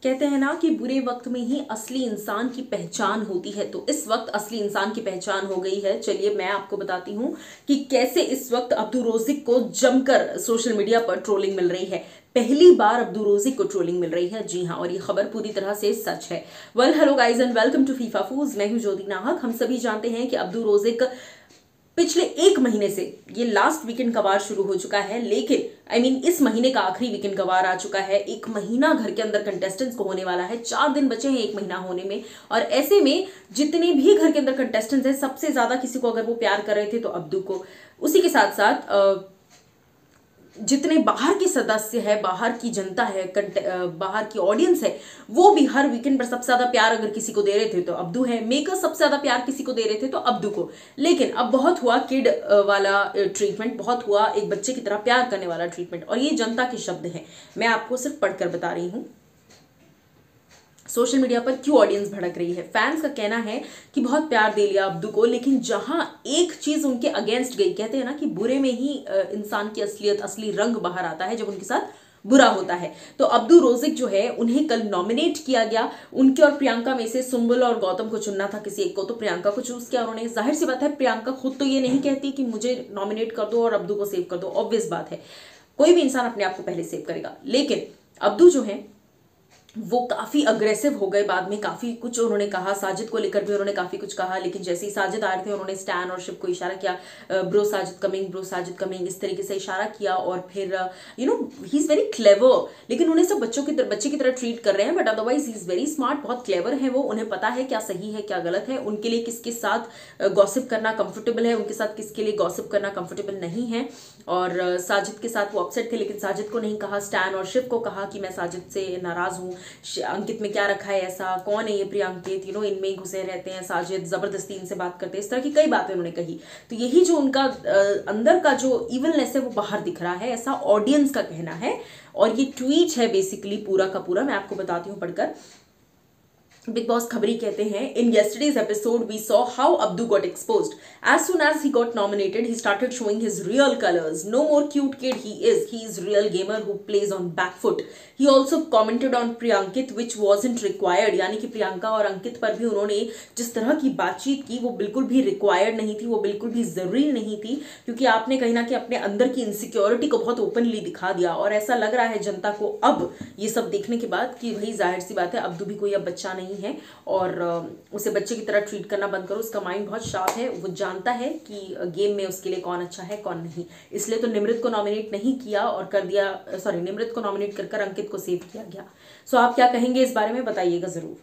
कहते हैं ना कि बुरे वक्त में ही असली इंसान की पहचान होती है। तो इस वक्त असली इंसान की पहचान हो गई है। चलिए मैं आपको बताती हूँ कि कैसे इस वक्त अब्दू रोज़िक को जमकर सोशल मीडिया पर ट्रोलिंग मिल रही है। पहली बार अब्दू रोज़िक को ट्रोलिंग मिल रही है। जी हाँ, और ये खबर पूरी तरह से सच है। Well hello guys and welcome to फीफा फूज। मैं हूं ज्योति नाहक। हम सभी जानते हैं कि अब्दू रोज़िक पिछले एक महीने से, ये लास्ट वीकेंड का वार शुरू हो चुका है, लेकिन इस महीने का आखिरी वीकेंड का वार आ चुका है। एक महीना घर के अंदर कंटेस्टेंट्स को होने वाला है, 4 दिन बचे हैं एक महीना होने में। और ऐसे में जितने भी घर के अंदर कंटेस्टेंट्स हैं, सबसे ज्यादा किसी को अगर वो प्यार कर रहे थे तो अब्दू को। उसी के साथ साथ जितने बाहर के सदस्य है, बाहर की जनता है, बाहर की ऑडियंस है, वो भी हर वीकेंड पर सबसे ज्यादा प्यार अगर किसी को दे रहे थे तो अब्दू है। मेकर्स सबसे ज्यादा प्यार किसी को दे रहे थे तो अब्दू को। लेकिन अब बहुत हुआ किड वाला ट्रीटमेंट, बहुत हुआ एक बच्चे की तरह प्यार करने वाला ट्रीटमेंट। और ये जनता के शब्द हैं, मैं आपको सिर्फ पढ़कर बता रही हूं। सोशल मीडिया पर क्यों ऑडियंस भड़क रही है। फैंस का कहना है कि बहुत प्यार दे लिया अब्दू को, लेकिन जहां एक चीज उनके अगेंस्ट गई, कहते हैं ना कि बुरे में ही इंसान की असलियत, असली रंग बाहर आता है जब उनके साथ बुरा होता है। तो अब्दू रोज़िक जो है, उन्हें कल नॉमिनेट किया गया। उनके और प्रियंका में से सुंबुल और गौतम को चुनना था किसी एक को, तो प्रियंका को चूज किया उन्होंने। जाहिर सी बात है, प्रियंका खुद तो ये नहीं कहती कि मुझे नॉमिनेट कर दो और अब्दू को सेव कर दो। ऑब्वियस बात है, कोई भी इंसान अपने आप को पहले सेव करेगा। लेकिन अब्दू जो है वो काफी अग्रेसिव हो गए। बाद में काफी कुछ उन्होंने कहा, साजिद को लेकर भी उन्होंने काफी कुछ कहा। लेकिन जैसे ही साजिद आ रहे थे, उन्होंने स्टैन और शिप को इशारा किया, bro Sajid coming, bro Sajid coming, इस तरीके से इशारा किया। और फिर ही इज वेरी क्लेवर। लेकिन उन्हें सब बच्चे की तरह ट्रीट कर रहे हैं, but otherwise he is very smart, बहुत क्लेवर है वो। उन्हें पता है क्या सही है क्या गलत है, उनके लिए किसके साथ गॉसिप करना कंफर्टेबल है, उनके साथ किसके लिए गॉसिप करना कंफर्टेबल नहीं है। और साजिद के साथ वो अपसेट थे, लेकिन साजिद को नहीं कहा। स्टैन और शिव को कहा कि मैं साजिद से नाराज हूँ, अंकित में क्या रखा है ऐसा, कौन है ये प्रियंकित, इनमें ही घुसे रहते हैं, साजिद जबरदस्ती इनसे बात करते हैं, इस तरह की कई बातें उन्होंने कही। तो यही जो उनका अंदर का जो इवलनेस है वो बाहर दिख रहा है, ऐसा ऑडियंस का कहना है। और ये ट्वीट है बेसिकली पूरा का पूरा, मैं आपको बताती हूँ पढ़कर। बिग बॉस खबरी कहते हैं, इन yesterday's episode we saw how Abdu got exposed. As soon as he got nominated, he started showing his real colors. No more cute kid he is real gamer who plays on back foot. He also commented on Priyankit which wasn't required. यानी कि प्रियंका और अंकित पर भी उन्होंने जिस तरह की बातचीत की वो बिल्कुल भी रिक्वायर्ड नहीं थी, वो बिल्कुल भी जरूरी नहीं थी, क्योंकि आपने कहीं ना कहीं अपने अंदर की इनसिक्योरिटी को बहुत ओपनली दिखा दिया। और ऐसा लग रहा है जनता को अब ये सब देखने के बाद कि भाई जाहिर सी बात है, अब्दू भी कोई अब बच्चा नहीं है और उसे बच्चे की तरह ट्रीट करना बंद करो। उसका माइंड बहुत शार्प है, वो जानता है कि गेम में उसके लिए कौन अच्छा है कौन नहीं। इसलिए तो निमृत को नॉमिनेट नहीं किया और कर दिया, निमृत को नॉमिनेट कर अंकित को सेव किया गया। सो आप क्या कहेंगे इस बारे में, बताइएगा जरूर।